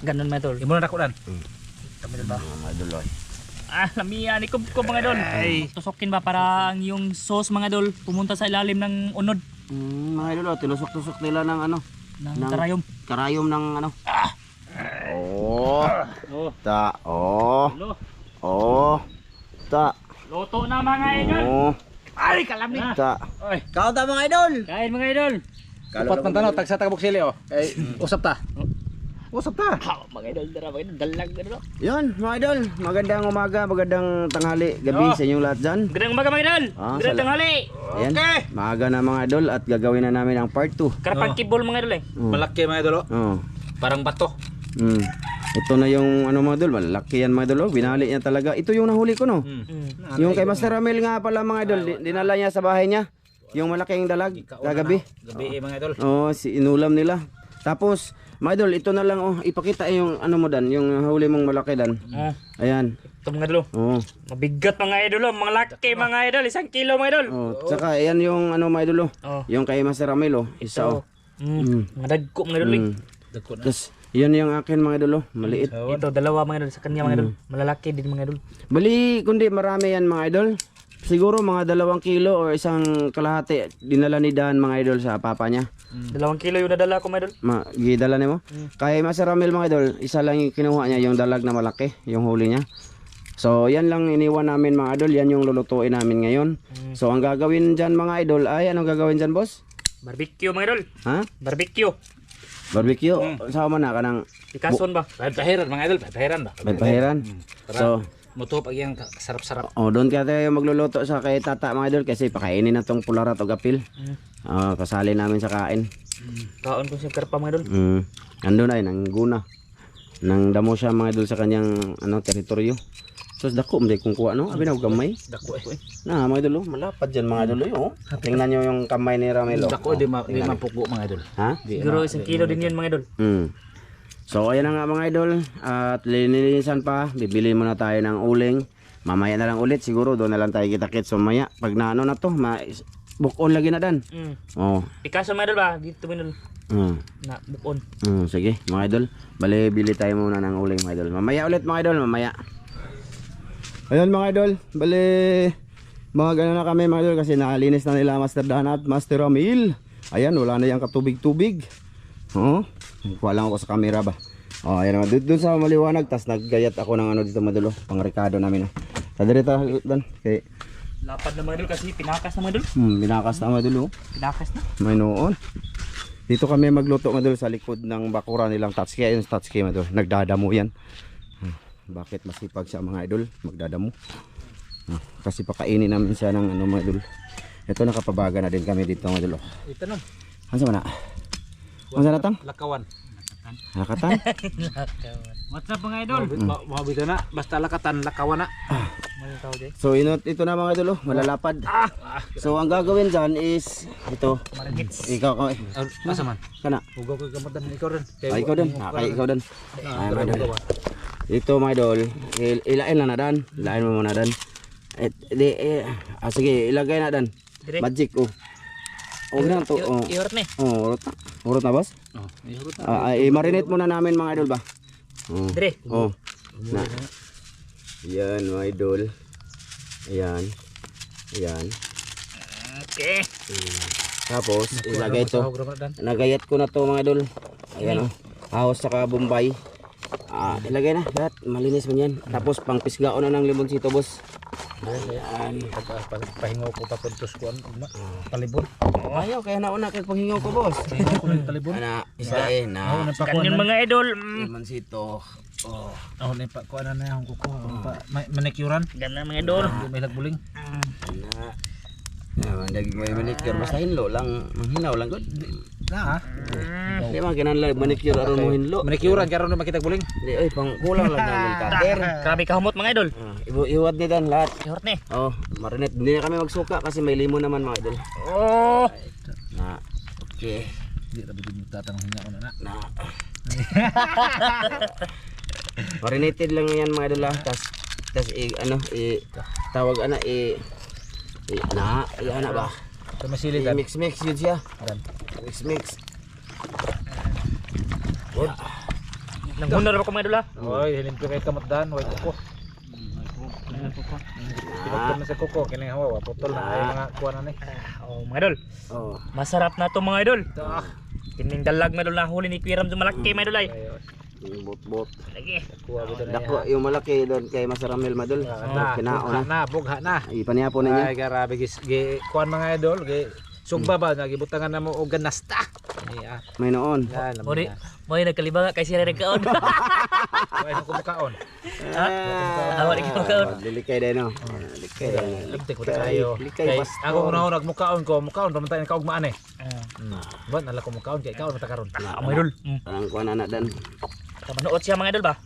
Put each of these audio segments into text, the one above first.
Ganun mga idol. Imo na nako dan. Kami ba? Mga idol oy. Lamiyan ikaw ko mga idol. Tusokin ba para ang yung sauce mga idol pumunta sa ilalim ng unod Mga idol oh, tinusok-tusok nila ng ano, ng karayom. karayom ng ano. Oh. Oh. Ta. Oh. Lo. Oh. Ta. Loto na mga idol. Oh. Ay, kalamig. Ta. Oy, Kaon ta mga idol. kain mga idol. Upat man tanaw tag sa tagabok sili oh. Kay usap ta. Usap ta. Mga idol dara mga idol dalag dara. Yan mga idol, magandang umaga, magandang tanghali, gabi Oh. sa inyong lahat dyan. Gandang umaga mga idol. Gandang tanghali. Ayan, maaga na mga idol at gagawin na namin ang part 2. Karapag kibol mga idol eh. Malaki mga idol oh. Oh. Parang bato. Mm. Ito na yung ano mga idol, malaki yan mga idol, oh. Binali niya talaga. Ito yung nahuli ko no. Yung kay Master Ramil nga pala mga idol, dinala niya sa bahay niya. Yung malaking dalag kagabi. Gabi mga idol. Oh, inulam nila. Tapos mga idol, ito na lang oh, ipakita yung ano mo dan, yung huli mong malaki dan. Ayan. Ito mga idol. Oh. Mabigat mga idol, mga laki mga idol, 1 kilo mga idol. Oh, tsaka ayan yung ano mga idol, Oh. yung kay Master Ramil oh, isa oh. Mga dagko mga idol. Dagko na. Tapos yun yung akin mga idol oh, maliit. Ito dalawa mga idol sa kanya mga idol. Malalaki din mga idol. Bali kundi marami yan mga idol. Siguro mga 2 kilo o 1 kalahati dinala ni Dan mga idol sa papa niya. 2 kilo yung nadala ko mga idol. Gidala nimo. Kay Master Ramil mga idol, isa lang yung kinuha niya yung dalag na malaki, yung huli niya. So yan lang iniwan namin mga idol, yan yung lulutuin namin ngayon. So ang gagawin diyan mga idol ay anong gagawin diyan boss? Barbecue mga idol. Ha? Barbecue. Barbecue. Sama na kanang Pikason ba? Pahiran mga idol, pahiran ba. may pahiran. So Muto pag yang sarap-sarap. oh, doon ka tayo magluluto sa kay tata mga idol kasi pakainin na tong pularat o gapil. Kasali namin sa kain. Kaon ko siya karpa mga idol. Andun ay nang guna. Nang damo siya mga idol sa kanyang ano teritoryo. So dako mo kung kuha no, abi na og gamay. Dako eh. Na mga idol, malapad diyan mga idol oh. Tingnan niyo yung kamay ni Ramelo. Dako di mapugo mga idol. Ha? Siguro 1 kilo din yun mga idol. So ayan na nga mga idol, at lilinisan pa, bibili muna tayo ng uling. Mamaya na lang ulit siguro, doon na lang tayo kita-kits mamaya. Pag naano na to, bukon lagi na dan. Oh. Pikason mga idol ba? Dito mga idol. Na bukon. Sige mga idol, bali bili tayo muna ng uling mga idol. Mamaya ulit mga idol, mamaya. Ayan mga idol, bali mga gano'n na kami mga idol kasi nakalinis na nila Master Dan at Master Ramil. Ayan, wala na yung katubig-tubig. Walang ako sa camera ba. Ayan naman, doon sa maliwanag. Tas naggayat ako ng ano dito madulo, pang rekado namin. Tadirita Dan, kay Lapad na mga idol kasi pinakas na mga idol. binakas na madulo. Pinakas na. May noon. Dito kami magluto madulo sa likod ng bakura nilang Tatsuki. Ayun Tatsuki madulo, nagdadamo yan. Bakit masipag siya mga idol, magdadamo. Kasi pakainin namin siya ng ano mga idol. Ito nakapabaga na din kami dito mga idol. Ito nun. Ano sa mana? Ano sa natang? Lakawan. Lakatan? What's up mga idol? Mabito na. Basta lakatan, lakawan na. Malitaw din. So ito na mga idol, malalapad. So ang gagawin dyan is ito. Marigits. Ikaw ko Asa man? kana. Ugaw ko gamatan ikaw rin. Ikaw din. Kay ikaw din. Ay mga idol. Ito mga idol, ilain lang na Dan. Ilain mo muna Dan. Sige, ilagay na Dan. Magic oh. Oh, na to. Oh. Iorot na eh. Oh, urot na. Urot na boss? Oh, ihurot na. I-marinate muna namin mga idol ba? Dire. Oh. Na. Yan mga idol. Ayan. Ayan. Okay. Tapos ilagay ito. Nagayat ko na to mga idol. Ayan oh. Ahos saka Bombay. Ilagay na lahat. Malinis man yan. Tapos pang pisgaon na ng limonsito boss. Ayan. Pahingo ko papuntos ko palibon. Ayaw kaya nauna kay panghingaw ko boss. Talibon. Ana isa na. Ganyan mga idol. Limonsito. Oh. Oh, ni pa ko ana na akong kuko. Manikyuran. Ganyan mga idol. May lagbuling. Ana. Daging may manicure basta hinlo lang, manghinaw lang gud. Na. Di man kinahanglan manicure aron mo hinlo. Manikyuran karon na makita guling. Di oy pang kulang lang namin kater. Grabe kahumot mga idol. Iwad ni Dan lahat. Iorot na eh. Oh, marinate. Hindi na kami magsuka kasi may limon naman mga idol. Oh. Na. Okay. Di ra bigyan tatanong hinga ko na. Na. Marinated lang yan mga idol. Tas tawag ana ana ba? Sa masili dan. Mix yun siya. Mix. Good. Nanghunar ako mga idol ha. Oy, hilimpi kay kamot dan, way kuko. Pinutol na sa kuko, kini hawa, putol na ay mga kuan na ni. Oh mga idol. Oh. Masarap na to mga idol. Kining dalag mga idol na huli ni Piram sa malaki mga idol ay. Bot-bot. Lagi. Kuha ba na. Dako yung malaki doon kay Masaramel madol. Kinaon na. Bugha na. Ipaniapo na Ay niya. grabe gi kuan mga idol, gi sugba ba nagibutangan na mo og ganasta. Iya. May noon. Yan. Mo nagkalibang kay sira nagkaon. Ay ko mukaon. Awal iki makaon. Lilikay din no. Lilikay din. Ligte ko tayo. Likay Kay basta. ako una nagmukaon ko, mukaon pa man tayo kaugmaan eh. Ba nala ko mukaon kay ikaw mata karon. Mga idol. Parang kuan anak dan. Manood siya mga idol ba?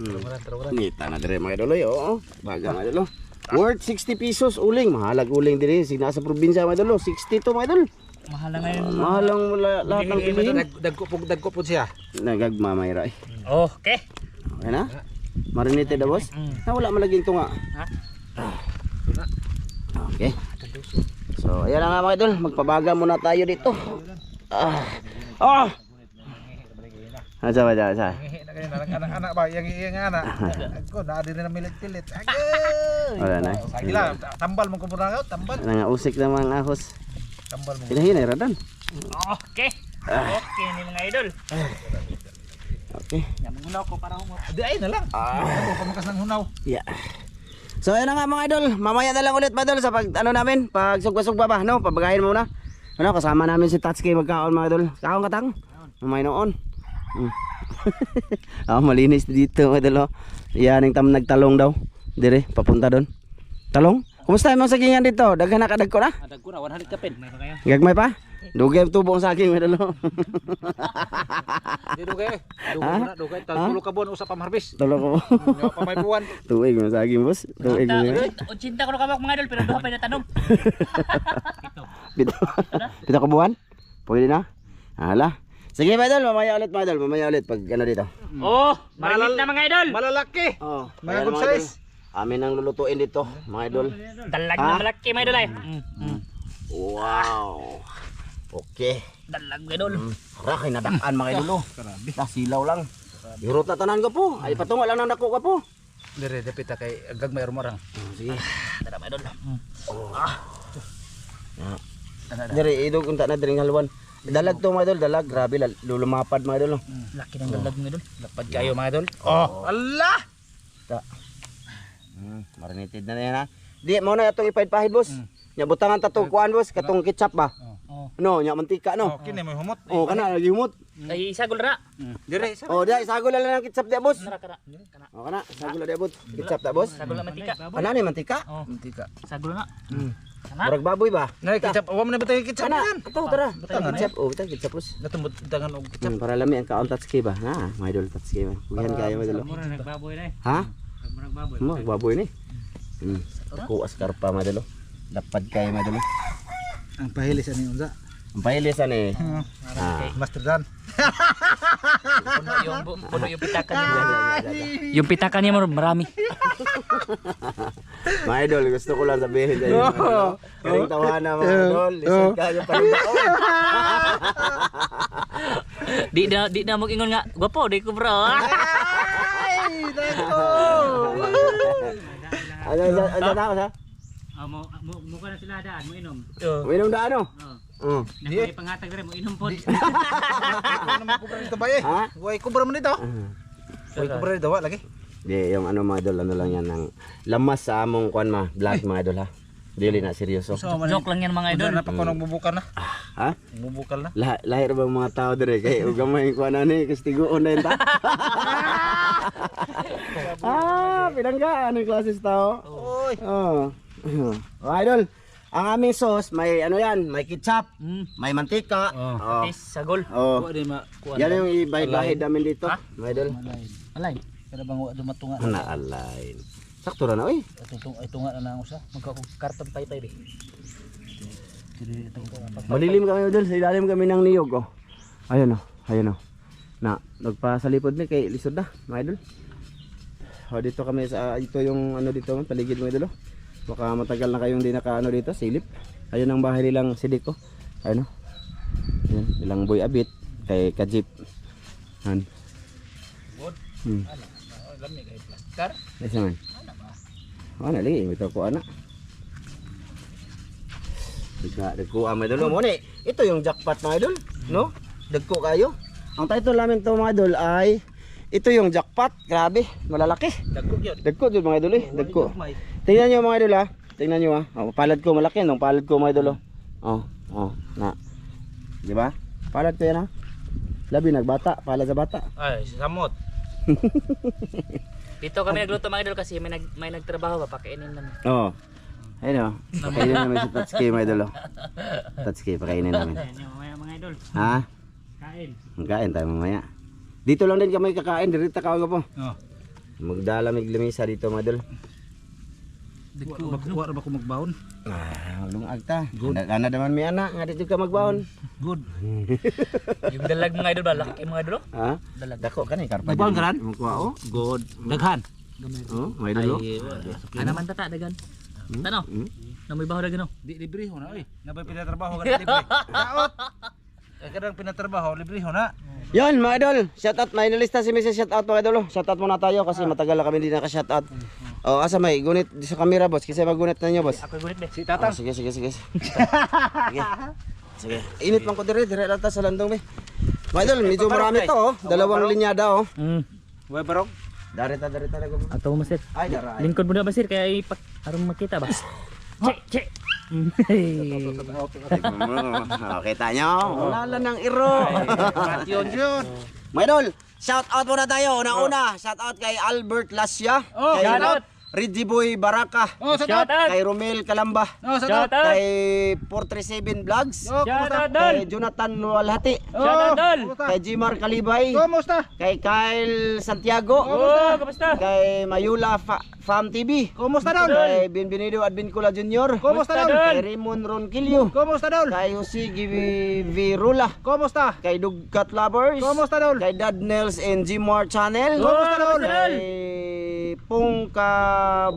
Ngita na dire mga idol oo. Baga mga idol. Worth 60 pesos uling. Mahalag uling dire sig nasa probinsya mga idol. 60 to mga idol. Mahal na ngayon. Mahalang lahat ng bilihin. Dagko po siya. Nagagma mayra. Okay. Okay na? Marinated na boss? Na wala malaging tunga. Ha? Okay. So, ayan na nga mga idol, magpabaga muna tayo dito. Ano ba sa? Anak ba yang anak. Ako na din na milit-pilit. Wala na. Sagila tambal mo ko muna tambal. Ano nga usik na mga ahos. Tambal mo. Hinahinay radan. Okay. Okay ni mga idol. Okay. Namunaw ko para humot. Di ay na lang. Ako pamakas ng hunaw. Yeah. So ayan na nga mga idol, mamaya na lang ulit mga idol sa pag ano namin, pag sugba-sugba ba, no? Pabagahin muna. Ano, kasama namin si Tatsuki magkaon mga idol. Kaon katang. Mamay noon. Malinis dito mga idol. Yan ang nagtalong daw. Dire, papunta doon. Talong? Kumusta yung mga sagingan dito? Daghan na kadag ko na? Adag ko na 100 kapin. Gagmay pa? Dugay ang tubo ang saging mga idol. Di dugay. Dugay na dugay. Tulo ka buwan usa pa harvest. Tulo ko. Yo pa may buwan. Tuig ang saging boss. Tuig mo. 80 ko kabak mga idol pero duha pa na tanom. Pito ka buwan? Pwede na? Hala. Sige mga idol, mamaya ulit mga idol. Mamaya ulit pag ano dito. Oh, marinit na mga idol. Malalaki. Oh, Mga good size. Amin ang lulutuin dito, mga idol. Dalag na malaki mga idol ay. Wow. Okay. Dalag mga idol. Hara kay nadaan mga idol. Silaw lang. Yurot na tanan ko po. Ay patungo lang nang dako ka po. Dire dapita kay agag may rumarang. Sige. Tara mga idol. Dire idog unta na diring haluan. Dalag to mga idol, dalag. Grabe lumapad mga idol. Laki ng dalag mga idol. Lapad kayo mga idol. Oh, Allah. Ta. Marinated na yan ha. Di mo na itong ipahid boss. Nya butangan ta to kuan boss, katong ketchup ba? No, nya mantika no. Oh, kini may humot. Oh, kana lagi humot. Ay isagol ra. Dire isa. Oh, di sagol lang ng ketchup di boss. Nara kara. Oh, kana sagol di boss. Ketchup da boss. Sagol na mantika. Kana ni mantika? Oh, Mantika. sagol na. Kana. Murag baboy ba? Na ketchup, wa man butang ketchup Kana, yan. ito tara. Butang ketchup. Oh, butang ketchup boss. Natumbot tangan og ketchup. Para lami ang kaon tatski ba? Ha, mga idol tatski ba. Kuyan kayo mga idol. Mura nagbaboy na eh. Ha? Murag baboy. Mo, baboy ni. Ko askar pa mga idol. Lapad kayo mga idol. Ang pahilis ani unsa? Ang pahilisan eh. Master Dan. Puno yung pitakan niya. Yung pitakan niya mo marami. Mga idol, gusto ko lang sabihin sa inyo. Kaling tawanan mga idol. Listen kayo palindaon. Di na mo ingon nga, gwapo, di ko bro. Ay, dako. Ano na sa? Mo ka na sila daan, mo inom. Uminom na ano? Nakay pangatag rin, mo inom po. Ano man kubra dito ba eh? Ha? Way kubra man dito. Way kubra dito wa lagi. Di, yung ano mga idol, ano lang yan ng lamas sa among kuan vlog mga idol ha. Dili na seryoso. Joke lang yan mga idol. Na pa ko nagbubukal na. Ha? Bubukal na. Lahir ba mga tao dire kay ugamay kuan ani kastigoon na yun ta. Pinanggaan ang klases tao. Oy. Oh. Idol, ang aming sauce may ano yan, may ketchup, may mantika. Oh. Sagol. Oh. Wa di ma kuan. Yan yung ibahid namin dito, mga idol. Alay. Kada bang wa dumatunga. Naalay. Sakto ra na oy. Ay tunga na ako sa. Magkakarton pay-pay be. Malilim kami idol, sa ilalim kami ng niyog oh. Ayun oh, ayun oh. Na, nagpasalipod ni kay lisod na, mga idol. Oh, dito kami sa ito yung ano dito, paligid mga idol oh. Baka matagal na kayong di naka ano dito, silip. Ayun ang bahay nilang Sidiko. Ayun oh. Ayun, ilang boy abit kay Kajip. Han. Alam ni kay plaster. Ayos naman. Ano lagi, ito ko anak. Dagko mga idol mo ni. Ito yung jackpot mga idol, no? Dagko kayo. Ang title namin to mga idol ay ito yung jackpot. Grabe, malalaki. Dagko gyud. Dagko jud mga idol eh, dagko. Tingnan niyo mga idol ha. Tingnan niyo ha. Oh, palad ko malaki nung palad ko mga idol oh. Oh, na. Di ba? Palad ko yan ha. Labi nagbata, palad sa bata. Ay, samot. Dito kami nagluto mga idol kasi may nagtrabaho ba pakainin namin. Oo. Ayun o. Pakainin namin si Tatsuki mga idol o. Tatsuki, pakainin namin. Ayan yung mga idol. Ha? Kain. Kain tayo mamaya. Dito lang din kami kakain. Dirita ka ako po. Oh. Magdalamig lamisa dito mga idol. Wa ba ko magbawon? Lungag ta. Ana naman may anak. Nga dito ka magbaon. Good. Yung dalag mga idol ba? Laki mga idol. Ha? Dalag. Dako ka ni. Karpa Magbaon ka ran? Magkuha o. Good. Daghan. Oo, mga idol o. Ano man tata dagan. Tano? Na may baho dagan no. Di libre ho na oy. Nabay pinatrabaho ka libre. Daot. Kay kadang pinatrabaho libre ho na. Yan mga idol. Shoutout. May nalista si Mrs. Shoutout mga idol o. Shoutout muna tayo kasi matagal na kami hindi naka-shoutout. Oh, asa may gunit sa camera boss. Kasi magunit na niyo boss. Ako gunit be. Si Tatang. Sige. Sige. Init man ko dire lang ta sa landong be. Mga idol, medyo marami to oh. Dalawang linyada oh. Way barong. Darita na ko. Ato mo sir. Ay, dara. Lingkod mo na ba sir kaya arong makita ba? Che. Kita nyo. Wala ng iro. Yun. Mga idol, shout out muna tayo. Una, shout out kay Albert Lasya. Oh, Kay shout out. Reggie Boy Baraka. Oh, Shout out. Kay Romel Kalamba. Oh, Shout out. Kay 437 Vlogs. Oh, Shout out Kay dol. Jonathan Walhati. Shout out dol. Kay Jimar Kalibay. Kumusta? Kay Kyle Santiago. Oh, kamusta? Kay Mayula Fam TV. Kumusta daw? Kay Bienvenido Advincula Jr. Kumusta daw? Kay Raymond Ronquillo. Kumusta daw? Kay Jose Virula. Kumusta? Kay Dugkat Lovers. Kumusta daw? Kay Dad Nels and Gmar Channel. Kumusta daw? Kay Pungka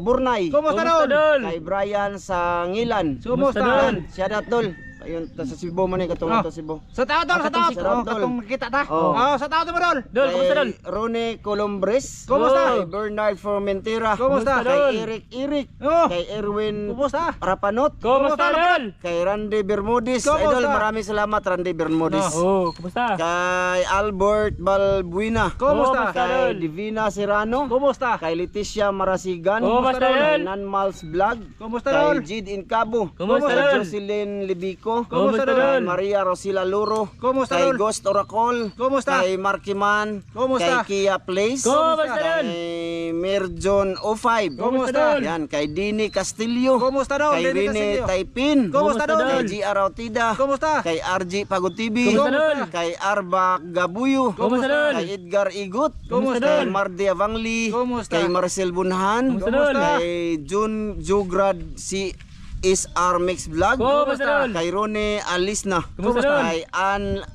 Burnay. Kumusta Kamusta daw? dol? Kay Brian sa Ngilan. Kumusta Kumusta daw? Yan, siya dol. Ayun, ta sa Cebu man katong Oh. to Cebu. Sa tao dol, sa tao. Sa tao, Oh, dol. katong nakita ta. Oh. Oh, sa tao mo dol. Dol, kamusta dol? Kay Rone Colombres. Kumusta? Kay Bernard Formentera. Kumusta, Kay dol? Eric. Oh. Kay Erwin Kumusta? Rapanot. Kumusta dol? Kay Randy Bermudez. Kumusta? Idol, maraming salamat Randy Bermudez. Oh, kumusta? Kay Albert Balbuena. Kumusta? Kay Divina Serrano. Kumusta? Kay Leticia Marasigan. Kumusta, Kay Dol? Nanmals Vlog. Kumusta Kay dol? Jid Incabo. Kumusta, Kay Dol? Jocelyn Libico. Kumusta, Kumusta, Dol? Kay Dol? Maria Rosila Luro. Kumusta, Kay Dol? Ghost Oracle. Kumusta? Kay Markiman. Kumusta? Kay Kia Place. Kumusta, Dol? Kay Merjon O5. Kumusta, Dol? Yan, kay Dini Castillo. Kumusta daw? Kay Lenny Rene Castillo. Taipin. Kumusta, Dol? Kay GR Autida. Kumusta? Kay RG Pagod TV. Kumusta, Dol? Kay Arba Gabuyo. Kumusta, Dol? Kay Edgar Igut. Kumusta, Kay Dol? Mardi Avangli. Kumusta? Kay Marcel Bunhan. Kumusta, Dol? Kay Jun Jugrad si SR Mix Vlog. Kumusta, Dol? Kay Rone Alisna. Kumusta, Dol? Kay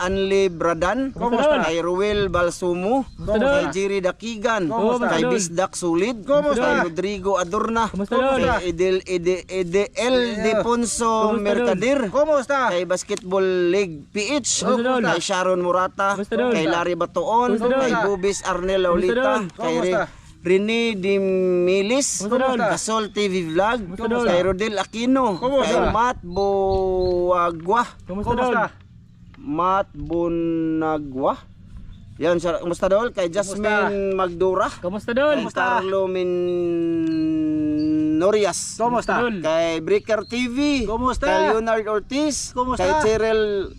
Anli Bradan. Kumusta, Dol? Kay Ruel Balsumo. Kumusta, Dol? Kay Jerry Dakigan. Kumusta, Kay Dol? Bisdak Sulid. Kumusta? Kay Rodrigo Adorna. Kumusta, Dol? Kay Edel Deponso Kumusta, Dol? Mercader. Kumusta? Kay Basketball League PH. Kumusta, Dol? Kay Sharon Murata. Kumusta, Dol? Kay Larry Batoon. Kumusta, Dol? Kay Bubis Arnel Laulita. Dol? Kay Kumusta? Rene Dimilis. Kumusta, Dol? Kasol TV Vlog. Kumusta, Dol? Kay Rodel Aquino. Kumusta? Kay Matt Buagwa. Kumusta dol? Kumusta? Matt Bunagwa. Yan, kumusta Dol? Kay Jasmine Magdura. Kumusta dol? Carlo Minorias. Kumusta? Dol? Kay Breaker TV. Kumusta? Kay Leonard Ortiz. Kumusta? Kay Cheryl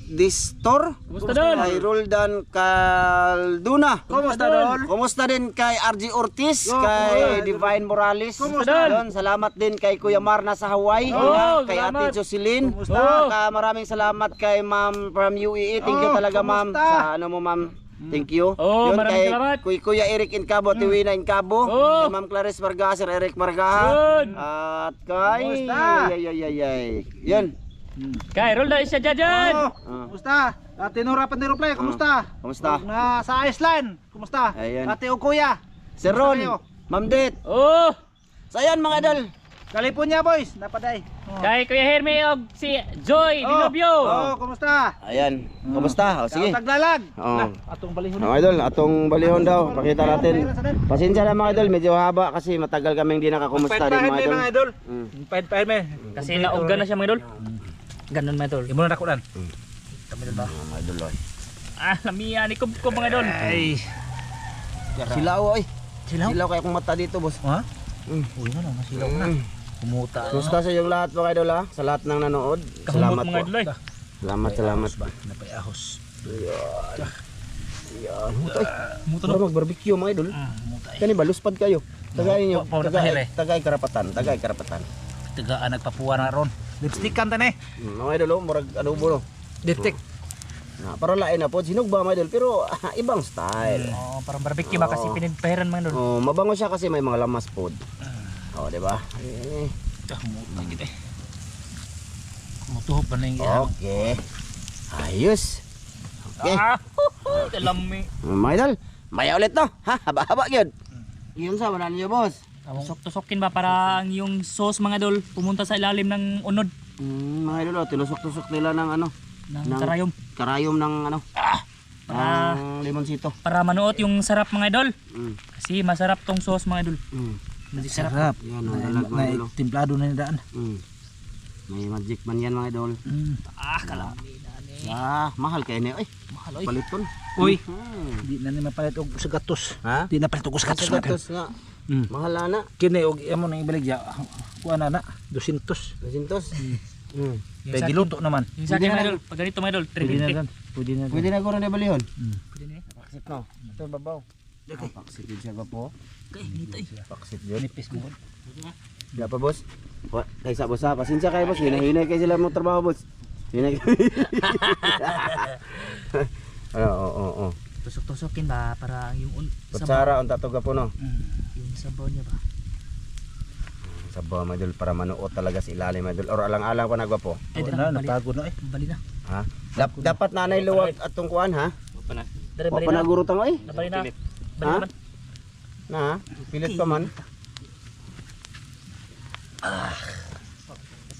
Distor. Kumusta dol? Kay Roldan Calduna. Kumusta dol? Kumusta din kay RG Ortiz, Oh, kay kumusta? Divine Morales. Kumusta? Yun, salamat din kay Kuya Marna sa Hawaii, Oh, kay salamat. Ate Jocelyn. Kumusta? Maraming salamat kay Ma'am from UAE. Thank you Oh, talaga Ma'am kumusta? sa ano mo Ma'am. Thank you. Oh, Yun, maraming kay salamat. Kuya Eric Incabo, Tiwina Incabo. Oh. Kay Ma'am Clarice Vargas, Sir Eric Margaha. Yun. At kay Kumusta? Yun. Kay roll na isa dyan. Oh, kumusta? Ate Nora Panderople, kumusta? Kumusta? Na sa Iceland, kumusta? Ayan. Ate Ukuya. Sir Ron, kayo? Ma'am Det. Oh, So ayan mga idol, California boys, napaday. Kay Kuya Herme og si Joy Dilobio. Kumusta? Ayan. Kumusta? O, sige. Taglalag. Oo. Atong balihon. Mga idol, atong balihon daw. Pakita natin. Pasensya na mga idol, medyo haba kasi matagal kaming di nakakumusta din mga idol. Mga idol. Mm. Pahit me. Kasi naugdan na siya mga idol. Ganun mga idol. Imo na nako dan. Kami idol ba? Mga idol, oy. Lamiya ni ko mga idol. Ay. Silaw, oy. Silaw? Silaw kaya kung mata dito, boss. Ha? Mm. Uy, ano, masilaw na. Kumuta. Kumusta sa yung lahat mga idol ha? Sa lahat ng nanood. Kahumot Salamat mga po. idol. Salamat. Napay ahos. Yan. Mutay. Muto Para mag-barbecue mga idol. Mutay. Kani ba luspad kayo? Tagay niyo. Pa- pa- pa- Tagay karapatan. Tagaan nagpapuwa na ron. Lipstick kan tane. Mga idol, murag adobo no. Lipstick. Na para lain na po sinugba mga idol pero ibang style. Oh, parang barbecue ba kasi Oo. pinagpahiran mga idol. Oh, mabango siya kasi may mga lamas pod. Oh, di ba? Muta gid eh. Mutuhop ba na yung Okay. Ayos. Okay. Kalami. Mga idol, maya ulit no. Ha, haba-haba gyud. Iyon sa wala niyo, boss. Tusok-tusokin ba para ang yung sauce mga idol pumunta sa ilalim ng unod Mga idol, tinusok-tusok nila ng ano, ng karayom karayom ng ano, ng limonsito. para manuot yung sarap mga idol. Mm. Kasi masarap tong sauce mga idol. Mm. sarap. Yan, ang dalag mga idol. Timplado na ni daan. Mm. May magic man yan mga idol. Kalami na ni. Mahal kayo niyo. Ay, Mahal oy. paliton. Uy, Hmm. di na ni mapalit og sagatos. Ha? Di na palit og sagatos. Gatos nga. Mahal na. Kini og amo nang ibaligya. Kuha na 200. Lasintos. Mm. Kay giluto naman. Yung sa akin mga idol, pag ganito mga idol, Pwede na 350. dan. Pwede na. Pwede na ko rin balihon. Pwede na eh. Paksit no. Ito babaw. Okay. Paksit yun siya ba po? Okay, nito eh. Paksit yun. Nipis mo. Wala pa boss? Kaysa boss ha, pasensya kayo boss, hinay-hinay kayo sila mo trabaho boss. Hinay oo. Tusok-tusokin ba para yung sabaw, Kutsara, unta to po no. yung sabaw niya ba? Sabaw madul para manuot talaga sa ilalim madul. Or alang-alang pa nagwapo. Ay, Na bali. napagod na eh. Bali na. Ha? Dapat nanay luwag atong kuan ha. Dari Wa bali pa na. nagurutang oy. Bali na. Bali Ha? naman. Na, pilit pa man.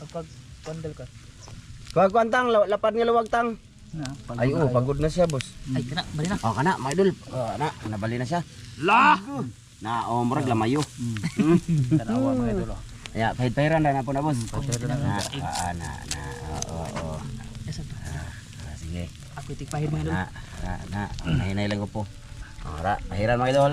Pag pandal ka. Kuan kuantang lapad nga luwag tang. Ay pagod na siya boss. Ay, kana, bali na. Oh kana, madul. Na, nabali na siya. La! Na murag lamayo. Tanawa mga idol. Ya, pahit-pahiran na po na boss. Na. Oo. Esa ba? Sige. Ako itik pahir mga idol. Nahinay lang ko po. Ora, pahiran mga idol.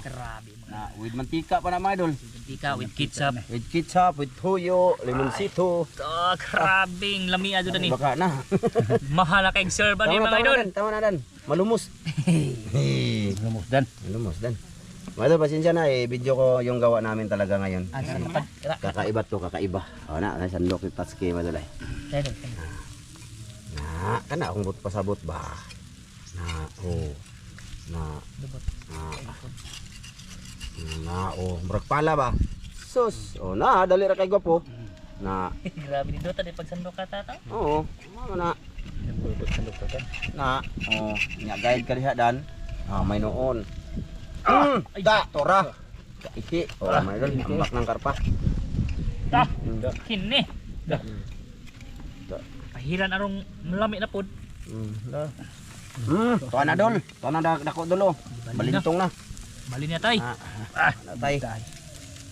Grabe mga. Na, with mantika pa na mga idol. Mantika with ketchup. With ketchup, with toyo, limonsito. Grabing lami ado ni. Baka na. Mahal na kay serve ani mga idol. Tama na dan. Malumos. Lumos dan. Malumos dan. Mga idol, pasensya na video ko yung gawa namin talaga ngayon. Kakaiba to, kakaiba. O na, sandok ni Tatsuki mga idol. Kana akong but pasabot ba. Murag pala ba? Sus, dali ra kay gwapo. Grabe ni Dota di pagsandok ka tata. Oo, na. Nya guide ka diha dan. May noon. Tora. Iki, may idol, ambak ng karpa. Kini. Pahiran arong lami na pod. Tuan na dol. Tuan na dako dolo. Balintong na. Bali niya tay. Natay.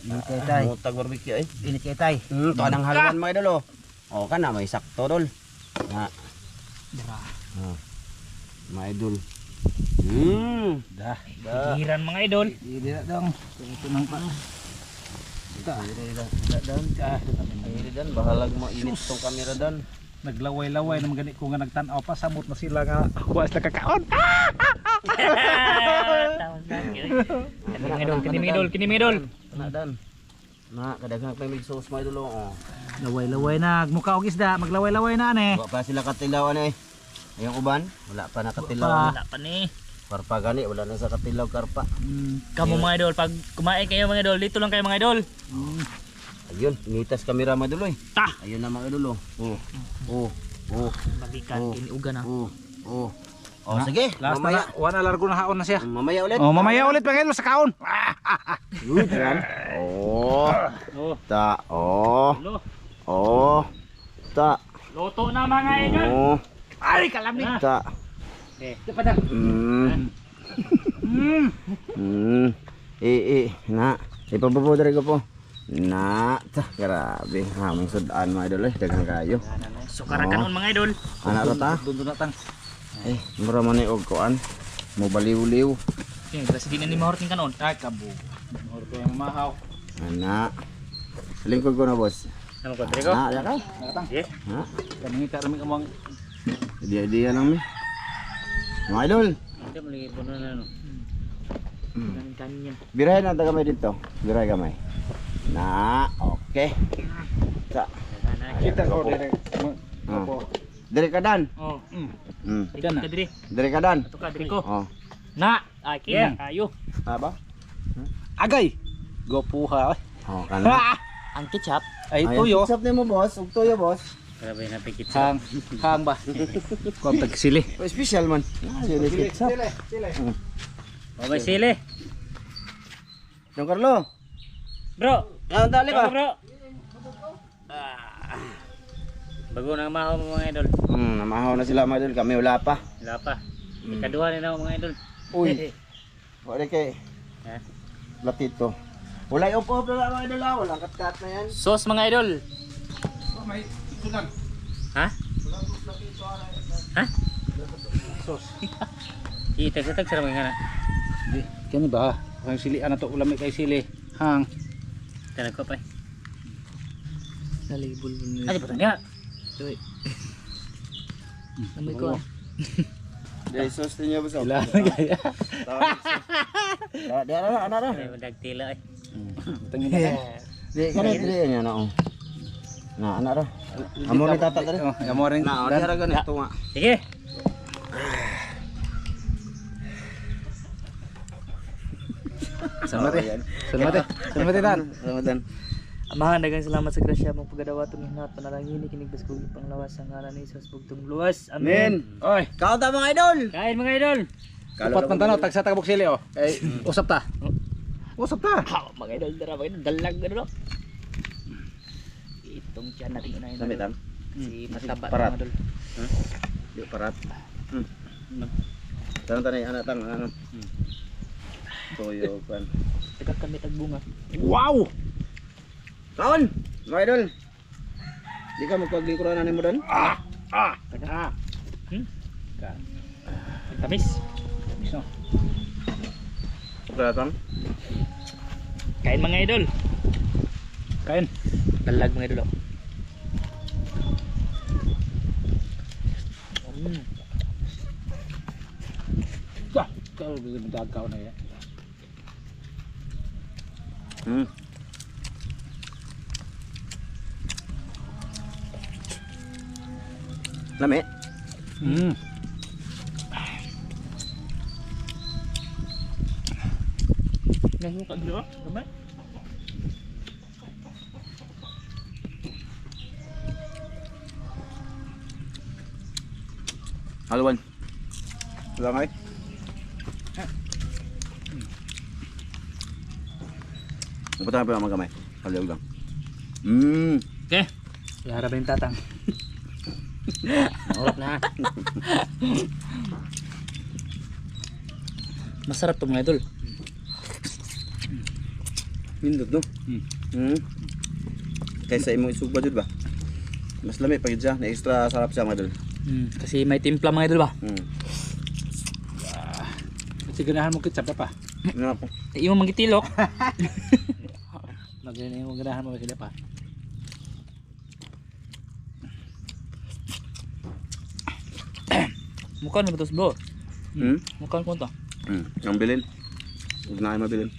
Ini kay tay. Mutag barbecue eh. Ini kay tay. Tuan ang haluan mga idol. O kana may sakto dol. Dira. Mga idol. Dah. Pahiran mga idol. Di na dong. Ito nang pa. Dan bahalag mo init tong kamera dan. Naglaway-laway naman gani ko nga nagtan-aw pa samot na sila nga ako sa kakaon. Kini mga idol. Na dan. Na kadaghan pa may sauce mga idol. Laway-laway na, mukha og isda, maglaway-laway na ane. Wa pa sila katilawan eh. Ayong uban, wala pa na katilaw. Wala pa ni. Karpa gani, wala na sa katilaw karpa. Kamu mga idol, pag kumain kayo mga idol, dito lang kayo mga idol. Ayun, ngitas kamera mga idol. Ta! Ayun na mga idol. Bagikan, kini uga na. Oh, sige. Last Mamaya. na, wala largo na haon na siya. Mamaya ulit. Oh, mamaya ulit mga idol sa kaon. Good, yan. Oh. Oh, Ta. Oh. lo. Oh. Ta. Loto na mga idol. Oh. Ay, kalamni. Ta. Okay. Na. Ipabubudari ko po. Na. Ta. Grabe. Hamang sudaan mga idol eh. Dagang kayo. So karakanon mga idol. Anak ro ta. Doon na tang. Mura man ni og kuan. Mo baliw-liw. Okay, kasi di na ni mahorting kanon. Ay, kabo. Or ko yung mahaw. Ana. Lingkod ko na boss. Ano ko, Trigo? Na, ya ka. Nakatang. Okay. Ha? Kami karami amang Dia lang mi. Mga idol. Hindi mo lagi po na ano. Kanin yan. Biray na ta kami dito. Biray kami. Na, okay. Sa. kita ko dire. Dire ka dan. Oh. Mm. Dito ka diri. Dire ka dan. Ito ka diri ko. Oh. Na, akin kayo. Aba? Agay. Gopuha. Oh, kana. Ang ketchup. Ay, tuyo. Sap mo boss, ug tuyo boss. Grabe na pikit Hang, hang ba? Kuam tag sili. Oh, special man. Sili ketchup. Okay, sili. Don Carlo. Bro, Ah, dali ikaw, ba? bro. Bago na ang mahaw mo mga idol. Namahaw na sila mga idol, kami wala pa. Wala pa. Ikaduha na mga idol. Uy. Wala kay Ha? Latito. Wala yung upo na mga idol, wala kat-kat na yan. Sauce mga idol. May sunan. Ha? Ha? Sos. Itag-itag sa mga nga. Di, kani ba? Ang sili ana to ulam kay sili. Hang. Tanag ko pa. Nalibol mo. Ano ba niya? Tuloy. Amoy ko. Dai sos niya boss. Wala na gaya. Di ana ana. Ay, dagtila eh. Tangin na. Di kana diri niya na. Na ana ra. Amo ni tata diri. Oh, amo rin. Na odi ra gani tunga. Sige. Salamat dan. Ramadan. Amahan, dagang salamat sa grasya mong pagadawa itong hinat panalangin kinigdas ko panglawas ang ngalan ni Jesus bugtong luwas. Amen. Men. Oy, Kaon ta mga idol. Kain mga idol. upat man tanaw tagsa tagabok sili oh. Kay usap ta. Usap ta. Ha, mga idol, dara mga idol, dalag ano. Itong tiyan natin unahin. Samitan. Si mataba Parat. mga idol. Di parat. Tanay anak tang ano. Toyo kan. Teka kami tagbunga. Wow. Kaon, mga idol. Di ka magpaglingkuran ni mo dan? Teka. Tamis. Miso. Kelihatan. Kain mga idol. Kain. Dalag mga idol. Kau dagaw na yan. Lami. Nang ka dito, gamay. Haluan. Langay. Napatahan pa naman kamay. Haluan lang. Okay. Iharap yung tatang. Orat na. Masarap to mga idol. Mindot no? Kaysa imong isugba jud ba? Mas lami pagid siya, na extra sarap siya mga idol. Kasi may timpla mga idol ba? Kasi ganahan mo ketchup pa. Ano po? Yung mangitilok. Nagyan mo ganahan mo sila pa. Mukha na ba ito bro? Hmm? Mukha ko ito. Ang bilin. Huwag na kayo mabilin.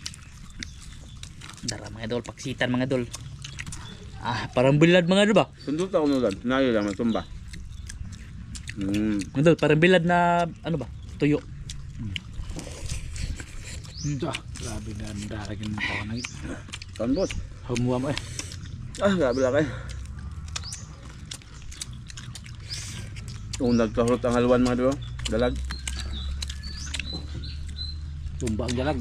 Dara mga idol, paksitan mga idol. Parang bilad mga idol ba? Tundot ako nulad. Nayo lang, matumba. Mga idol, parang bilad na ano ba? Tuyo. Grabe na ang daragin mo ako na. Kaon boss. Humuha mo eh. Grabe lang kayo. Kung nagkahurot ang haluan mga idol. Dalag. Tumba ang dalag.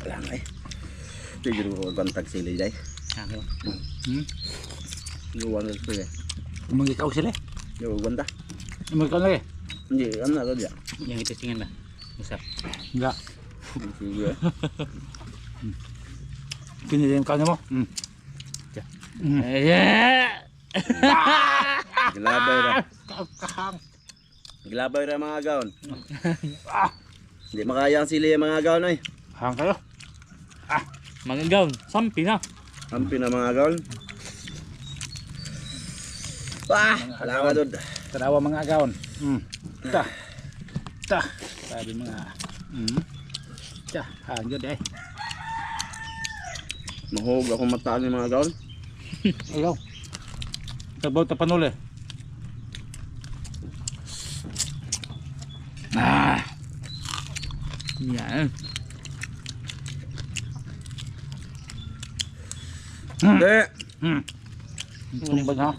Wala nga eh. Tigil ko bantag sila day. Luwan na sila. Umangikaw sila. Yung ganda. Umangikaw na eh. Hindi, ano na dia. Yang itistingan ba? Usap. Enggak. Sige. Pinili yung kanya mo. Gilabay ra. Gilabay ra mga gaon. Hindi makaya ang sili yung mga gaon ay. Hang kayo. Mga gown, sampi na. Ampi na mga gaon. Wala ka doon. Tarawa mga agawon. Ta. Sabi mga. Ta, hang yun eh. Mahog ako mataan yung mga gaon. Ayaw. Tabaw ta panuli. Yan. Hindi. Ano ba na?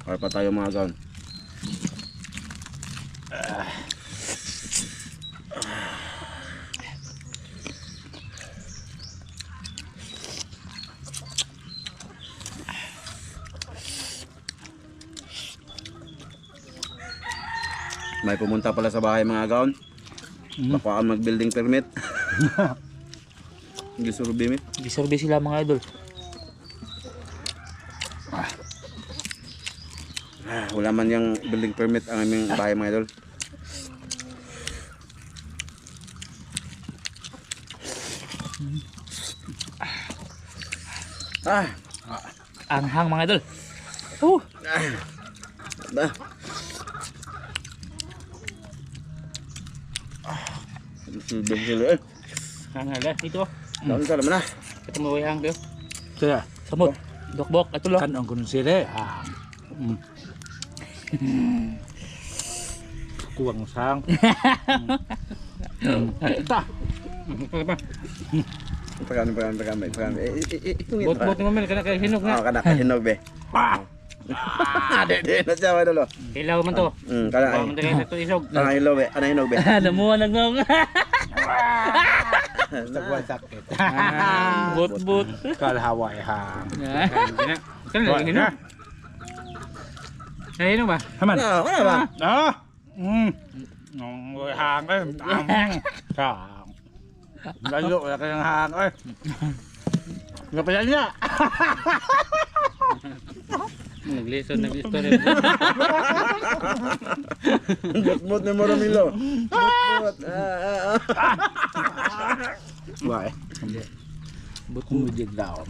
Kaya pa tayo mga gaon. May pumunta pala sa bahay mga gaon. Bakuan mag-building permit. Hindi surubimit. Gisurvey sila mga idol. Wala man yung building permit ang aming bahay mga idol. Anghang mga idol. Ba. Sudah sila eh. Anghang guys, ito. Daon ka naman na. Ito mo wayang beo. Kaya. Samot. Dokbok, ito lo. Kan ang kunong sila eh. Kuwang sang. Ta. Pagan. Itong Bot-bot mo men kana kay hinog na. Kana kahinog be. De na siya wala lo. Ilaw man to. Kana Ilaw man to guys, ito isog. Kana hinog be. Kana hinog be. Namuha nagngong. Nagwa sakit. Bot-bot. Kalhaway hang. Kana hinog. Ay hinog ba? Haman. Kana ba? Nong hang eh. Hang. Layo ya kayang hang eh. Ngapain niya? Naglisod nag-story. Bot na maramilo. Bot. Wah. But mujig daw.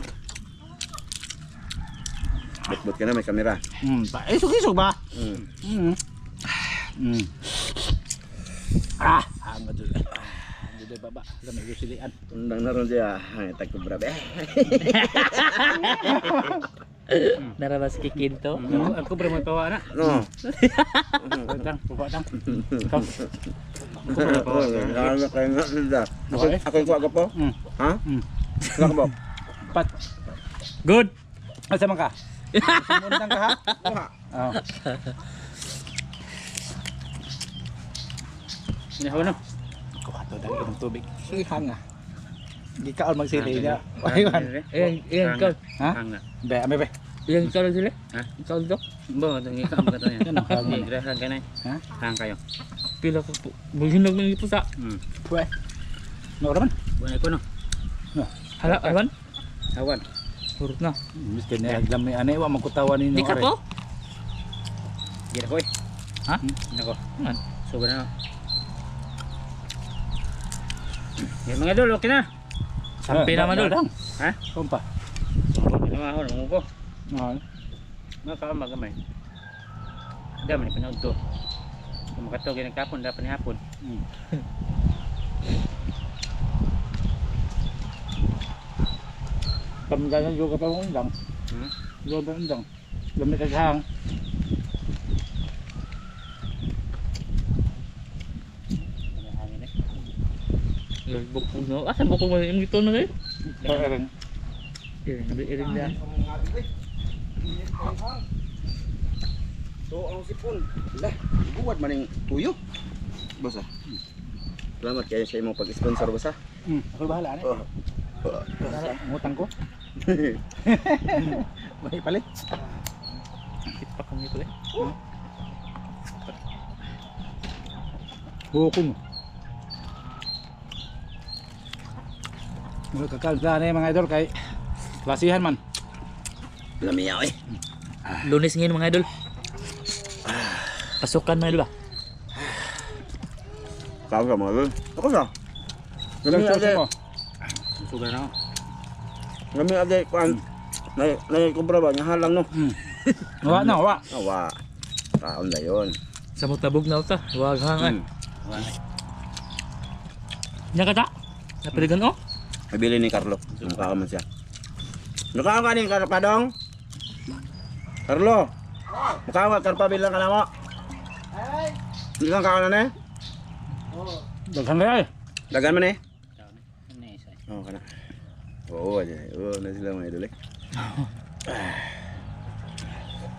Bot ka na may kamera. Isog ba? Hang aja. Jadi baba, lamay gusilian. Undang na ron siya. Ay tag ko brabe. Narabas kikinto. Aku bermain tawa na. No. Tang, baba tang. Ano kaya nga nila. Ako yung kuwaga po? Ha? Wala ka po? Pat. Good. Asa man ka? Sumundang ka ha? Oo. Ini hawa na. Kuha to dali ng tubig. Hang ah. Di ka all magsili niya. Ayun. Ikaw. Ha? Be, ame be. Yang ikaw lang sila? Ha? Ikaw dito? Ba, ikaw ang kata niya. Hang. Hang ka na. Ha? Hang kayo. Pila ko po. Maghinog ng ipusa. Pwe. No raman. Buwan ko no. No. Hala, awan? Awan. Purot na. Miskin na lam ni ane wa magkutawan ni. Di ka to? Gira ko eh. Ha? Nako. Man, sobra na. Yan mga idol, okay na. Sampai naman idol. Ha? Kumpa. Sampai naman ako, nanguko. Oo. Mga kaamag gamay. Dami ni panood ko. Kung makatog yung nagkapon, dapat ni hapon. Pamgalan juga pa mong undang. Juga pa undang. Lamit ka hang. Bukong no. Asan bukong mo yung ito na eh? Kailan. Iring lang. So, ang sipon. Wala, buwad man yung tuyo. Boss ah. Salamat kayo sa imong pag-sponsor, boss ah. Ako bahala Oh. Ngutang ko. May palit. Ipak kami ito eh. Hukom. Mga kakalda na yung mga idol kay klasihan man. Lamiyaw eh. Lunes ngayon mga idol. Pasukan mga idol ba? Kau ka mga idol. Ako sa. Lami Sugar ade. mo. Sugar na ako. Lami ade kuan. Kubra ba nga halang no. Wa na, wa. Awa. Kaon na yun. Sa mutabog na uta. Huwag hangan. Nya kata? Napiligan oh? Nabili ni Carlo. Mukha ka man siya. Mukha ka ni Karpadong? Carlo. Mukha ka Karpa bilang ka na mo. Hindi kang kaon na eh. Daghan na eh. Dagan man eh. Oo ka na. Oo, na sila mga idol eh.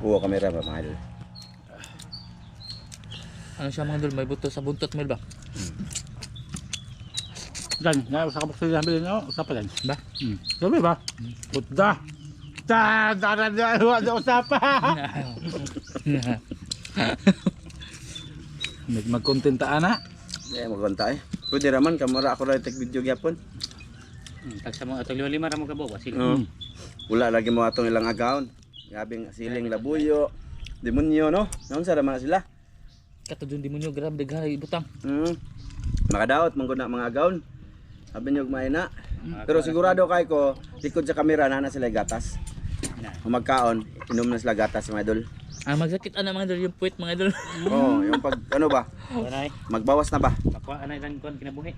Oo, kamera ba mga idol? Ano siya mga idol? May buto sa buntot mo ba? Dan, nga usa ka buksan sa bilin oh, usa pa dan. Ba? Sabi ba? Putda. Wa usapa. Magkontenta ana. Eh, magkanta eh. Pwede raman, kamera ako rin take video gyapon. Tagsa mo atong 5 ra mo kabo kasi. Wala lagi mo atong ilang account. Gabing siling labuyo, demonyo no? Naon sa raman sila? Katudyon di mo nyo grab daghan ibutang. Makadaot man gud na mga account. Sabi niyo kumain na. Pero sigurado kay ko, likod sa kamera na sila gatas. Kung magkaon, inom na sila gatas mga idol. Magsakit ana mga idol yung puwit mga idol. Oo, yung pag ano ba? Anay, Magbawas na ba? pakwa anay lang kon kinabuhi.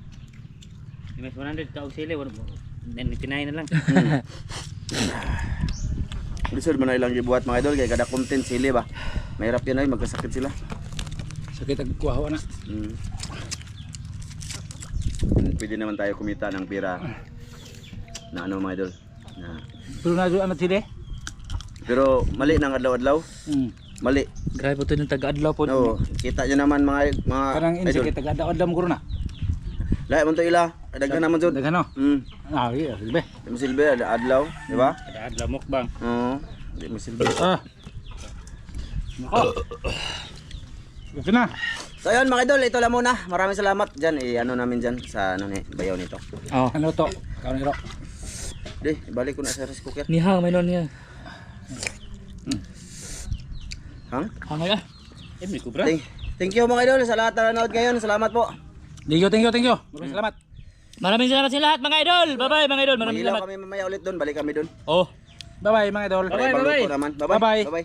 May 100 ka og sili wala mo. 99 na lang. Lisod man na ilang gibuhat mga idol kay kada content sili ba. Mahirap yun ay magkasakit sila. Sakit ang kuha na. Pwede naman tayo kumita ng pira na ano mga idol. Na. Pero na do amat sila. Pero mali nang adlaw-adlaw. Mali. Grabe po to yung taga-adlaw po. Oo, kita nyo naman mga Karang idol. insik taga-adam ko na. Lahat man to ila. Daghan naman jud. Daghan no. Ah, iya, silbi. Di mo silbi ada adlaw, di ba? Taga-adlaw mukbang. Oo. Di mo silbi. Nako. Ito na. So ayun mga idol, ito lang muna. Maraming salamat diyan ano namin diyan sa ano ni bayaw nito. Oh. Ano to? Kaon iro. Di, ibalik ko na sa rice cooker. Nihang may non niya. Hang? Hangay ah. May kubra. Thank you mga idol sa lahat na nanood ngayon. Salamat po. Thank you. Maraming salamat. Maraming salamat sa lahat mga idol. Bye-bye mga idol. Maraming Mag-ilaw salamat. kami mamaya ulit doon. Balik kami doon. Oh. Bye-bye mga idol. Bye-bye. Bye-bye. Bye-bye. Bye-bye.